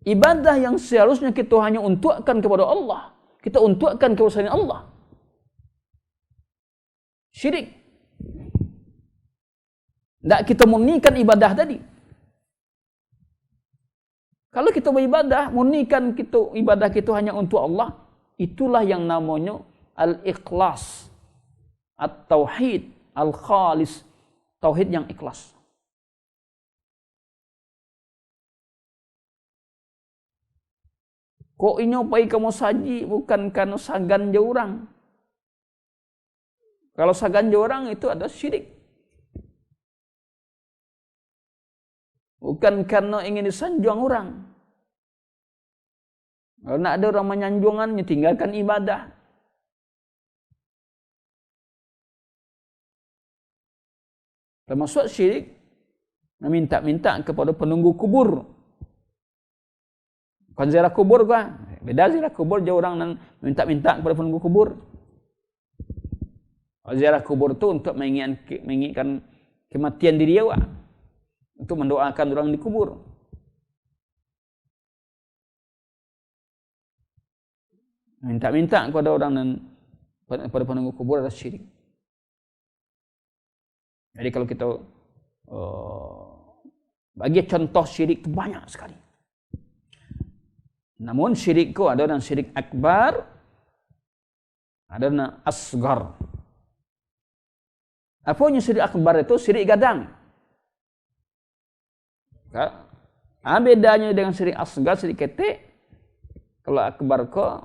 Ibadah yang seharusnya kita hanya untukkan kepada Allah, kita untukkan kepada selain Allah. Syirik. Tak kita murnikan ibadah tadi. Kalau kita beribadah, murnikan kita ibadah kita hanya untuk Allah, itulah yang namanya al-ikhlas, at-tauhid, al-khalis, tauhid yang ikhlas. Kok ini pai kamu saji bukan karena sagan orang. Kalau sagan orang itu ada syirik. Bukan karena ingin disanjung orang. Kalau nak ada orang menyanjungannya, tinggalkan ibadah. Termasuk syirik, meminta-minta kepada penunggu kubur. Bukan ziarah kubur kan? Beda ziarah kubur jauh orang nan minta-minta kepada penunggu kubur. Ziarah kubur itu untuk mengingatkan kematian diri awak, untuk mendoakan orang di kubur. Minta-minta kepada orang dan pada penunggu kubur adalah syirik. Jadi kalau kita bagi contoh syirik itu banyak sekali. Namun syirik itu ada yang syirik akbar, ada yang asgar. Apa yang syirik akbar itu? Syirik gadang. Bedanya dengan syirik asgar, syirik ketek. Kalau akbar ko,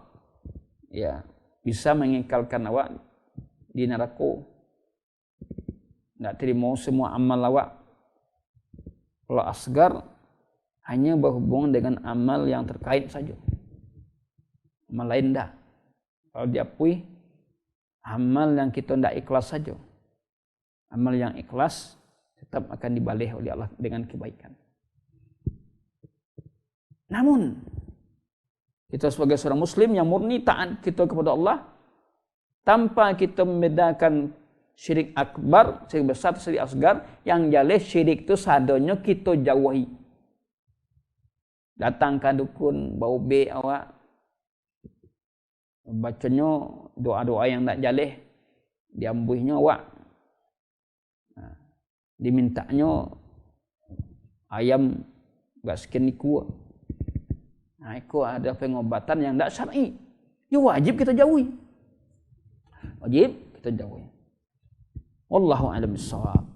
ya bisa mengekalkan awak di neraka. Tidak terima semua amal awak. Kalau asgar hanya berhubungan dengan amal yang terkait saja. Amal lain tidak. Kalau diakui, amal yang kita tidak ikhlas saja. Amal yang ikhlas tetap akan dibalih oleh Allah dengan kebaikan. Namun, kita sebagai seorang Muslim yang murni taat kita kepada Allah, tanpa kita membedakan syirik akbar, syirik besar, syirik asgar, yang jelas syirik itu sadanya kita jauhi. Datang ke dukun, bau be awak, bacanya doa-doa yang tak jaleh, diambuhnya awak, dimintanya ayam gak sekian niku. Nah, itu ada pengobatan yang tak syar'i. Ya wajib kita jauhi. Wajib kita jauhi. Wallahu a'lam bishawab.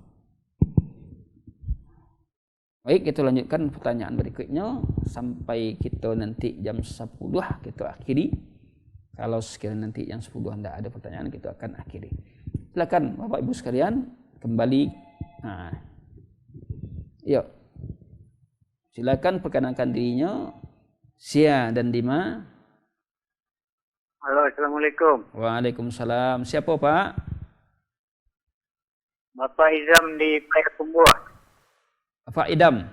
Baik, kita lanjutkan pertanyaan berikutnya sampai kita nanti jam 10 kita akhiri. Kalau sekiranya nanti jam 10 tidak ada pertanyaan, kita akan akhiri. Silakan Bapak Ibu sekalian kembali. Yuk. Silakan perkenalkan dirinya. Sia dan Dima.
Halo, Assalamualaikum.
Waalaikumsalam. Siapa Pak?
Bapak Izam di Payakumbuh.
Pak Idam.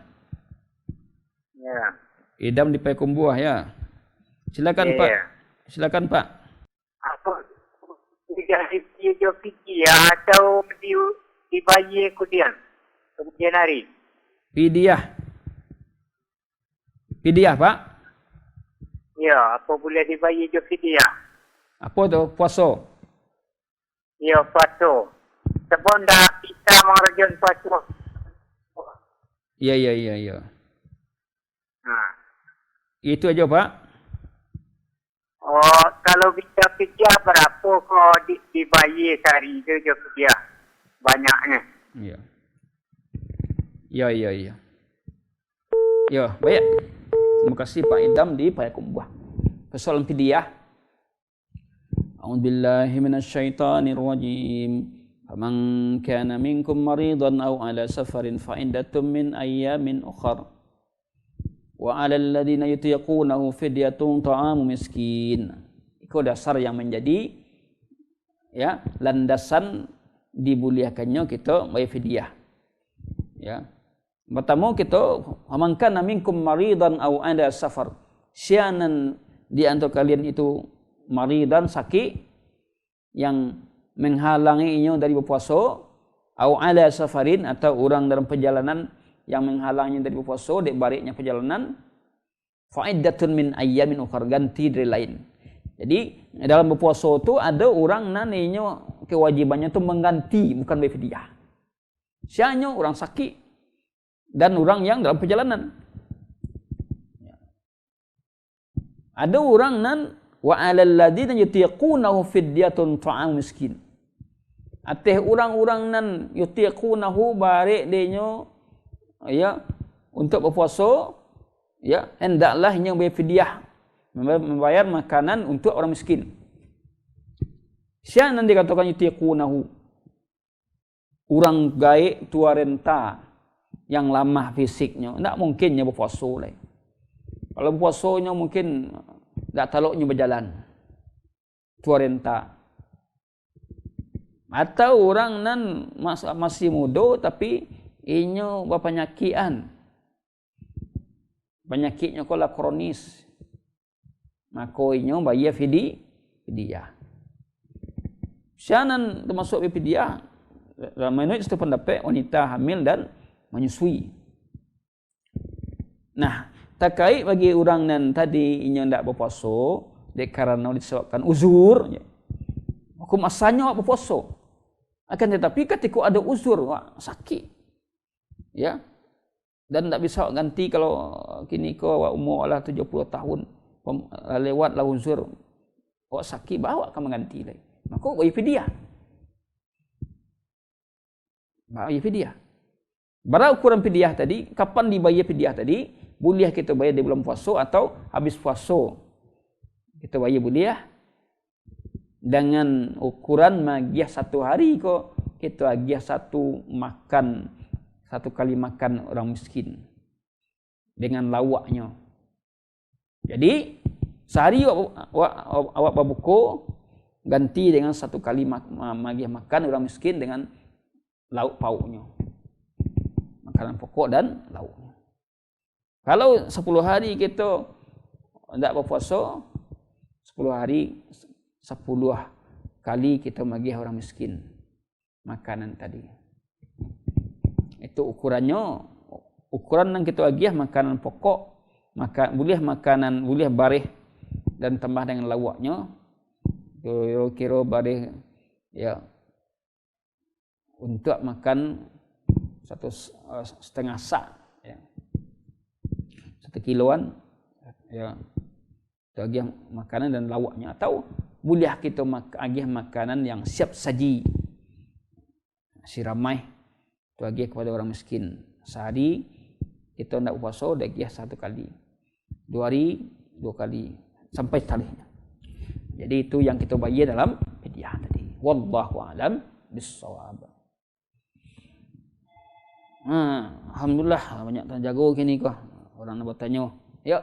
Ya.
Idam di Payakumbuh ya. Silakan
Ya,
Pak.
ya.
Silakan Pak.
Apa tidak video fikir atau dibayar kemudian hari?
Pidiah. Pidiah Pak.
Ya, apa boleh dibayar je fidyah?
Apa tu? Puasa.
Ya, puasa. Sebab dah kita mengerjakan puasa.
Ya. Itu aja Pak.
Oh, kalau kita fidyah berapa kau dibayar sehari je fidyah? Banyaknya.
Ya. Ya, baik. Terima kasih Pak Idam di Payakumbuh. Persoalan fidyah. A'udzubillahi minasyaitonirrajim. Faman kana minkum maridan aw ala safarin fa iddatun min ayyamin ukhra. Wa 'alal ladzina yutiqunahu fidyatun ta'amu miskin. Itu dasar yang menjadi ya landasan dibuliakannya kita bayar fidyah. Ya. Pertama kita faman minkum maridan aw ada safar. Sianan di antara kalian itu maridan sakit yang menghalangi inya dari berpuasa, aw ala safarin atau orang dalam perjalanan yang menghalanginya dari berpuasa dek baliknya perjalanan, fa iddatun min ayyamin ukhra, ganti dari lain. Jadi dalam berpuasa itu ada orang nan inya kewajibannya itu mengganti, bukan bayar fidyah. Sianya orang sakit dan orang yang dalam perjalanan. Ada orang nan wa 'alal ladzina yutiqunahu fidyatun ta'am miskin. Ateh orang-orang nan yutiqunahu barek denyo ya untuk berpuasa ya hendaklah nya bayar fidyah, membayar makanan untuk orang miskin. Siapa nan dikatakan yutiqunahu? Orang gaek tua renta yang lemah fisiknya, tidak mungkinnya berpuasa lagi. Kalau berpuasanya mungkin tidak taluknya berjalan. Tua renta. Atau orang nan masih muda tapi inya berpenyakitan. Penyakitnya kalau kronis. makoinyo bayar fidyah. Sianan termasuk fidyah menurut satu pendapat wanita hamil dan menyusui. Nah, terkait bagi orang yang tadi inyo ndak berpuasa karena disebabkan uzur, hukum asalnya awak berpuasa. Akan tetapi ketika ada uzur, awak sakit, ya, dan tak bisa ganti kalau kini ko awak umur lah 70 tahun lewatlah uzur, awak sakit bawa akan mengganti lagi. Maka bayar fidyah. Bayar fidyah. Berapa ukuran fidyah tadi? Kapan dibayar fidyah tadi? Boleh kita bayar di bulan puasa atau habis puasa. Kita bayar boleh dengan ukuran magiah 1 hari kok kita agiah satu kali makan orang miskin dengan lawaknya. Jadi sehari awak berbuka ganti dengan 1 kali magiah makan orang miskin dengan lauk pauknya, makanan pokok dan lauknya. Kalau 10 hari kita tidak berpuasa, 10 hari 10 kali kita bagi orang miskin makanan tadi. Itu ukurannya, ukuran yang kita bagi makanan pokok, boleh makanan, boleh barih dan tambah dengan lawaknya. Kira-kira barih ya untuk makan 1,5 sak, ya. 1 kiloan, ya. Itu agiah makanan dan lawaknya. Atau boleh kita agiah makanan yang siap saji, siramai, itu agiah kepada orang miskin. Sehari kita tidak puasa, dah agiah 1 kali, 2 hari 2 kali, sampai seterusnya. Jadi itu yang kita bayar dalam fidyah tadi. Wallahu a'lam bissawab. Alhamdulillah banyak terjaga kini kah. Orang nak bertanya. Ya.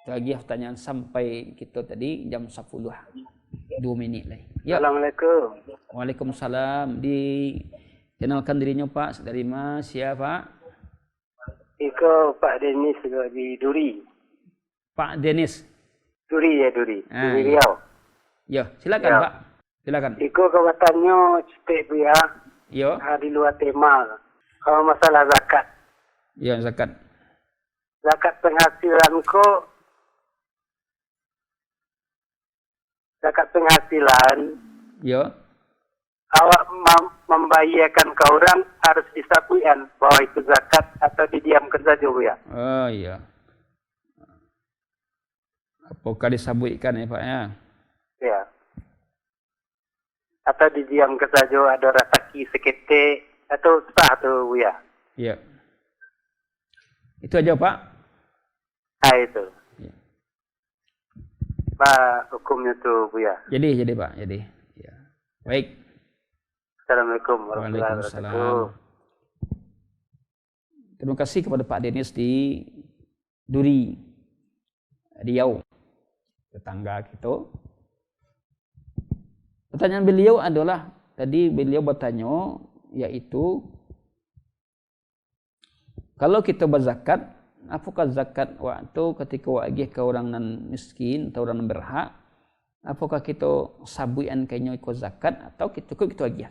Lagi pertanyaan sampai kita tadi jam 10. 2 minit lagi. Ya.
Assalamualaikum.
Waalaikumsalam. Dikenalkan dirinya Pak, dari mana, siapa?
Iko Pak Denis di Duri.
Pak Denis.
Duri ya, Duri. Duri
Ya.
Riau.
Ya, silakan
Ya.
Pak. Silakan.
Iko kawatannya cepat ya.
Ya.
Di luar tema. Kalau masalah zakat.
Ya, zakat.
Zakat penghasilanku. Zakat penghasilan.
Ya.
Awak membayarkan ke orang harus disakuian bahwa itu zakat atau didiamkan saja ya.
Oh iya. Apakah disabutkan ya Pak ya?
Ya. Atau didiamkan saja ada rasaki seketik atau sah tu ya.
Iya. Itu aja Pak.
Itu.
Ya.
Pak hukumnya tu ya.
Jadi Pak, jadi. Ya. Baik.
Assalamualaikum warahmatullahi
Waalaikumsalam.
wabarakatuh.
Terima kasih kepada Pak Denis di Duri, Riau, tetangga kita. Pertanyaan beliau adalah, tadi beliau bertanya, yaitu, kalau kita berzakat, apakah zakat waktu ketika wagih ke orang nan miskin atau orang nan berhak, apakah kita sabuian kayaknya ikut zakat atau kita agih?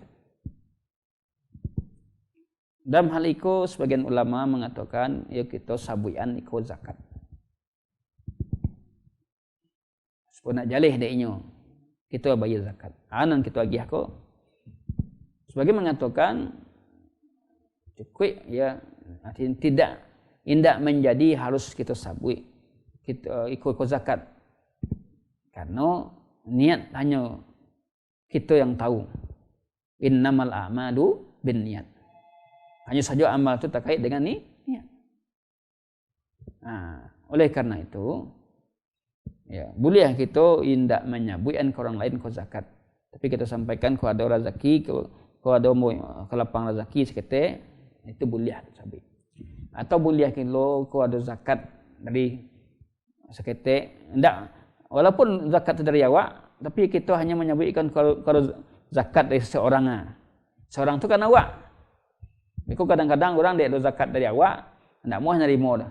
Dalam hal itu sebagian ulama mengatakan ya kita sabuian ikut zakat. Supaya nak jalih deknya kita bayar zakat. Anan kita agih ko. Sebagian mengatakan cukup ya, artinya tidak menjadi harus kita sabui kita ikut zakat. Karena niat hanya kita yang tahu. Innamal a'malu binniyat. Hanya saja amal itu terkait dengan niat. Oleh karena itu, ya boleh kita tidak menyabuikan ke orang lain ke zakat. Tapi kita sampaikan kalau ada rezeki, kalau ada kelapang rezeki seketik, itu boleh sabui. Atau boleh kalau ada zakat dari seketik, tidak. Walaupun zakat itu dari awak, tapi kita hanya menyabuikan kalau zakat dari seseorang. Seorang itu kan awak. Because kadang-kadang orang dia ada zakat dari awak, tidak mau nerima dah.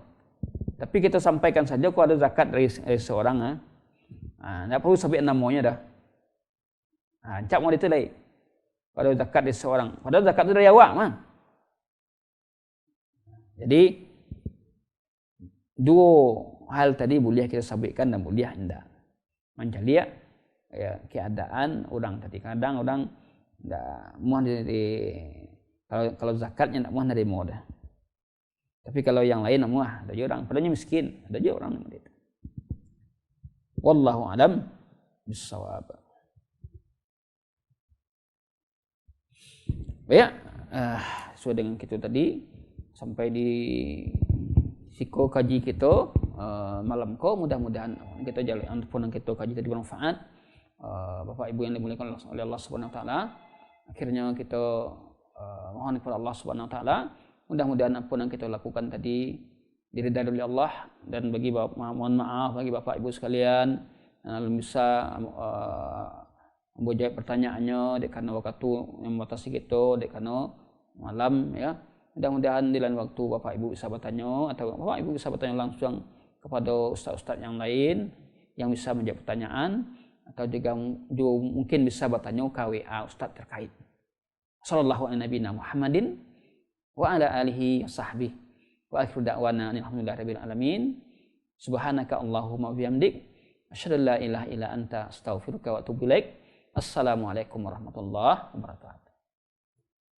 Tapi kita sampaikan saja kalau ada zakat dari seorang, tidak perlu sampai namanya dah. Cak mau ditelai. Kalau ada zakat dari seorang, padahal zakat itu dari awak mah. Jadi dua hal tadi boleh kita sampaikan dan boleh tidak. Mencari ya keadaan orang tadi, kadang orang tidak mau kalau zakatnya tidak mau dari modal. Tapi kalau yang lain nak muah, ada juga orang padanya miskin, ada juga orang seperti itu. Wallahu alam bissawab. Baik, sesuai dengan kita tadi sampai di siko kaji kita malam ko, mudah-mudahan kita jalan pun kita kaji tadi bermanfaat. Bapak Ibu yang dimuliakan oleh Allah Subhanahu wa taala, akhirnya kita mohon kepada Allah Subhanahu wa taala, mudah-mudahan apa yang kita lakukan tadi diridai oleh Allah, dan mohon maaf bagi Bapak Ibu sekalian yang bisa menjawab pertanyaannya karena waktu yang membatasi kita, karena malam ya. Mudah-mudahan di lain waktu Bapak Ibu bisa bertanya, atau Bapak Ibu bisa bertanya langsung kepada ustaz-ustaz yang lain yang bisa menjawab pertanyaan, atau juga mungkin bisa bertanya ke WA ustaz terkait. Sallallahu alaihi nabiyina Muhammadin wa ala alihi wa sahbihi wa akhiru da'wana alhamdulillahirabbil alamin. Subhanaka Allahumma wa bihamdik asyhadu an la ilaha illa anta astaghfiruka wa atubu ilaik. Assalamualaikum warahmatullahi wabarakatuh.